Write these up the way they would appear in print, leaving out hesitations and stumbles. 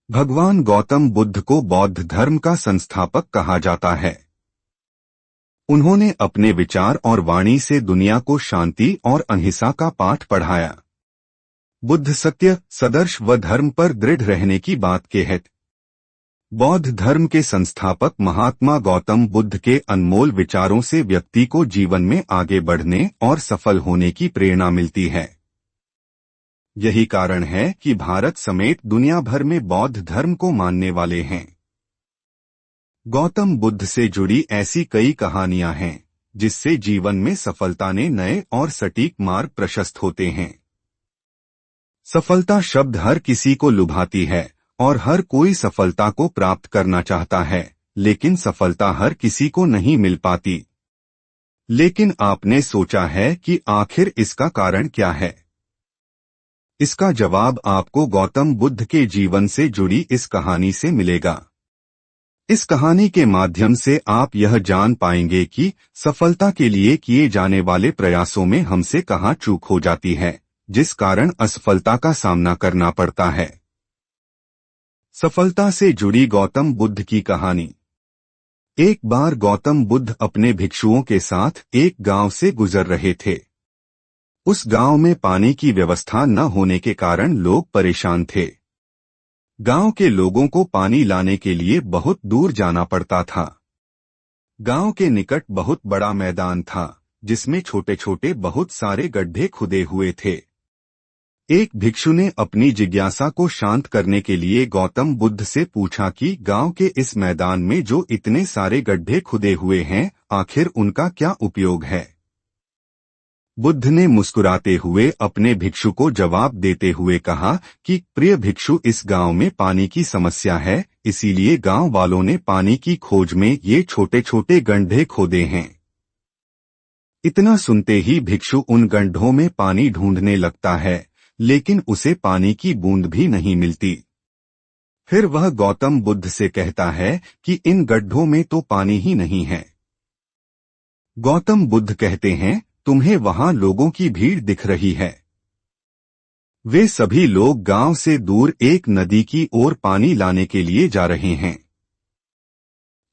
भगवान गौतम बुद्ध को बौद्ध धर्म का संस्थापक कहा जाता है। उन्होंने अपने विचार और वाणी से दुनिया को शांति और अहिंसा का पाठ पढ़ाया। बुद्ध सत्य, सदर्श व धर्म पर दृढ़ रहने की बात कहते। बौद्ध धर्म के संस्थापक महात्मा गौतम बुद्ध के अनमोल विचारों से व्यक्ति को जीवन में आगे बढ़ने और सफल होने की प्रेरणा मिलती है। यही कारण है कि भारत समेत दुनिया भर में बौद्ध धर्म को मानने वाले हैं। गौतम बुद्ध से जुड़ी ऐसी कई कहानियां हैं जिससे जीवन में सफलता ने नए और सटीक मार्ग प्रशस्त होते हैं। सफलता शब्द हर किसी को लुभाती है और हर कोई सफलता को प्राप्त करना चाहता है, लेकिन सफलता हर किसी को नहीं मिल पाती। लेकिन आपने सोचा है कि आखिर इसका कारण क्या है? इसका जवाब आपको गौतम बुद्ध के जीवन से जुड़ी इस कहानी से मिलेगा। इस कहानी के माध्यम से आप यह जान पाएंगे कि सफलता के लिए किए जाने वाले प्रयासों में हमसे कहाँ चूक हो जाती है, जिस कारण असफलता का सामना करना पड़ता है। सफलता से जुड़ी गौतम बुद्ध की कहानी। एक बार गौतम बुद्ध अपने भिक्षुओं के साथ एक गांव से गुजर रहे थे। उस गांव में पानी की व्यवस्था न होने के कारण लोग परेशान थे। गांव के लोगों को पानी लाने के लिए बहुत दूर जाना पड़ता था। गांव के निकट बहुत बड़ा मैदान था जिसमें छोटे छोटे बहुत सारे गड्ढे खुदे हुए थे। एक भिक्षु ने अपनी जिज्ञासा को शांत करने के लिए गौतम बुद्ध से पूछा कि गांव के इस मैदान में जो इतने सारे गड्ढे खुदे हुए हैं, आखिर उनका क्या उपयोग है? बुद्ध ने मुस्कुराते हुए अपने भिक्षु को जवाब देते हुए कहा कि प्रिय भिक्षु, इस गांव में पानी की समस्या है, इसीलिए गांव वालों ने पानी की खोज में ये छोटे छोटे गड्ढे खोदे हैं। इतना सुनते ही भिक्षु उन गड्ढों में पानी ढूंढने लगता है, लेकिन उसे पानी की बूंद भी नहीं मिलती। फिर वह गौतम बुद्ध से कहता है कि इन गड्ढों में तो पानी ही नहीं है। गौतम बुद्ध कहते हैं, तुम्हें वहां लोगों की भीड़ दिख रही है। वे सभी लोग गांव से दूर एक नदी की ओर पानी लाने के लिए जा रहे हैं।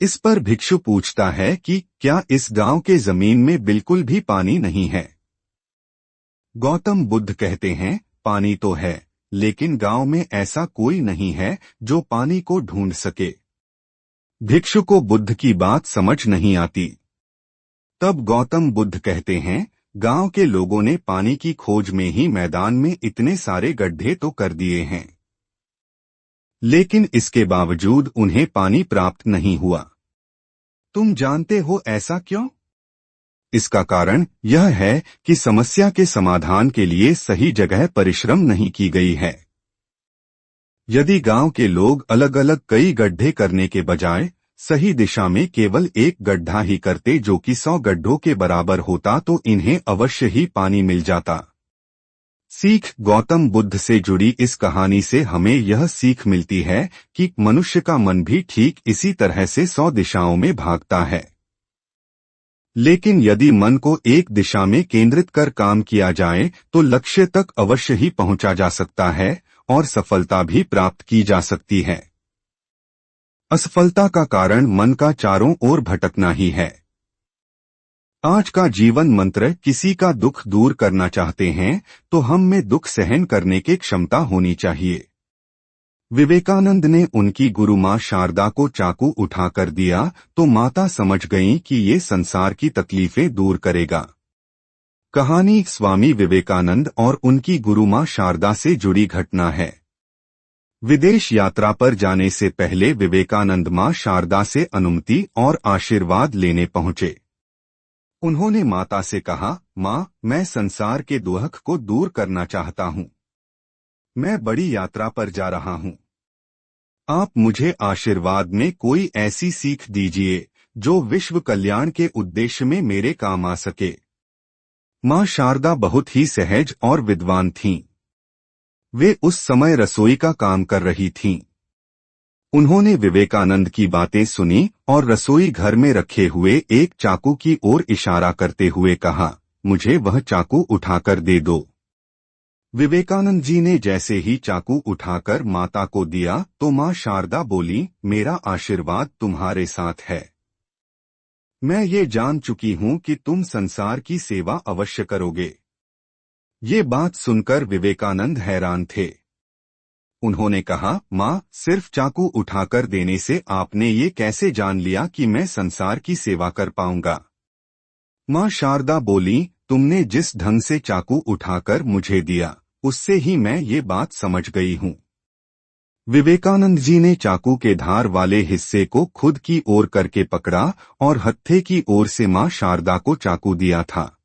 इस पर भिक्षु पूछता है कि क्या इस गांव के जमीन में बिल्कुल भी पानी नहीं है? गौतम बुद्ध कहते हैं, पानी तो है, लेकिन गांव में ऐसा कोई नहीं है जो पानी को ढूंढ सके। भिक्षु को बुद्ध की बात समझ नहीं आती। तब गौतम बुद्ध कहते हैं, गांव के लोगों ने पानी की खोज में ही मैदान में इतने सारे गड्ढे तो कर दिए हैं, लेकिन इसके बावजूद उन्हें पानी प्राप्त नहीं हुआ। तुम जानते हो ऐसा क्यों? इसका कारण यह है कि समस्या के समाधान के लिए सही जगह परिश्रम नहीं की गई है। यदि गांव के लोग अलग अलग कई गड्ढे करने के बजाय सही दिशा में केवल एक गड्ढा ही करते जो कि 100 गड्ढों के बराबर होता, तो इन्हें अवश्य ही पानी मिल जाता। सीख। गौतम बुद्ध से जुड़ी इस कहानी से हमें यह सीख मिलती है कि मनुष्य का मन भी ठीक इसी तरह से 100 दिशाओं में भागता है, लेकिन यदि मन को एक दिशा में केंद्रित कर काम किया जाए तो लक्ष्य तक अवश्य ही पहुंचा जा सकता है और सफलता भी प्राप्त की जा सकती है। असफलता का कारण मन का चारों ओर भटकना ही है। आज का जीवन मंत्र, किसी का दुख दूर करना चाहते हैं तो हम में दुख सहन करने की क्षमता होनी चाहिए। विवेकानंद ने उनकी गुरु मां शारदा को चाकू उठाकर दिया तो माता समझ गईं कि ये संसार की तकलीफें दूर करेगा। कहानी स्वामी विवेकानंद और उनकी गुरु मां शारदा से जुड़ी घटना है। विदेश यात्रा पर जाने से पहले विवेकानंद मां शारदा से अनुमति और आशीर्वाद लेने पहुंचे। उन्होंने माता से कहा, मां, मैं संसार के दुख को दूर करना चाहता हूं। मैं बड़ी यात्रा पर जा रहा हूं। आप मुझे आशीर्वाद में कोई ऐसी सीख दीजिए जो विश्व कल्याण के उद्देश्य में मेरे काम आ सके। मां शारदा बहुत ही सहज और विद्वान थीं। वे उस समय रसोई का काम कर रही थीं। उन्होंने विवेकानंद की बातें सुनी और रसोई घर में रखे हुए एक चाकू की ओर इशारा करते हुए कहा, मुझे वह चाकू उठाकर दे दो। विवेकानंद जी ने जैसे ही चाकू उठाकर माता को दिया तो मां शारदा बोली, मेरा आशीर्वाद तुम्हारे साथ है। मैं ये जान चुकी हूं कि तुम संसार की सेवा अवश्य करोगे। ये बात सुनकर विवेकानंद हैरान थे। उन्होंने कहा, मां, सिर्फ चाकू उठाकर देने से आपने ये कैसे जान लिया कि मैं संसार की सेवा कर पाऊंगा? मां शारदा बोली, तुमने जिस ढंग से चाकू उठाकर मुझे दिया, उससे ही मैं ये बात समझ गई हूं। विवेकानंद जी ने चाकू के धार वाले हिस्से को खुद की ओर करके पकड़ा और हत्थे की ओर से मां शारदा को चाकू दिया था।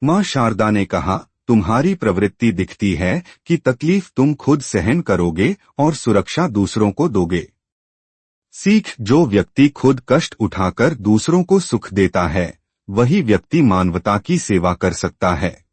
मां शारदा ने कहा, तुम्हारी प्रवृत्ति दिखती है कि तकलीफ तुम खुद सहन करोगे और सुरक्षा दूसरों को दोगे। सीख, जो व्यक्ति खुद कष्ट उठाकर दूसरों को सुख देता है, वही व्यक्ति मानवता की सेवा कर सकता है।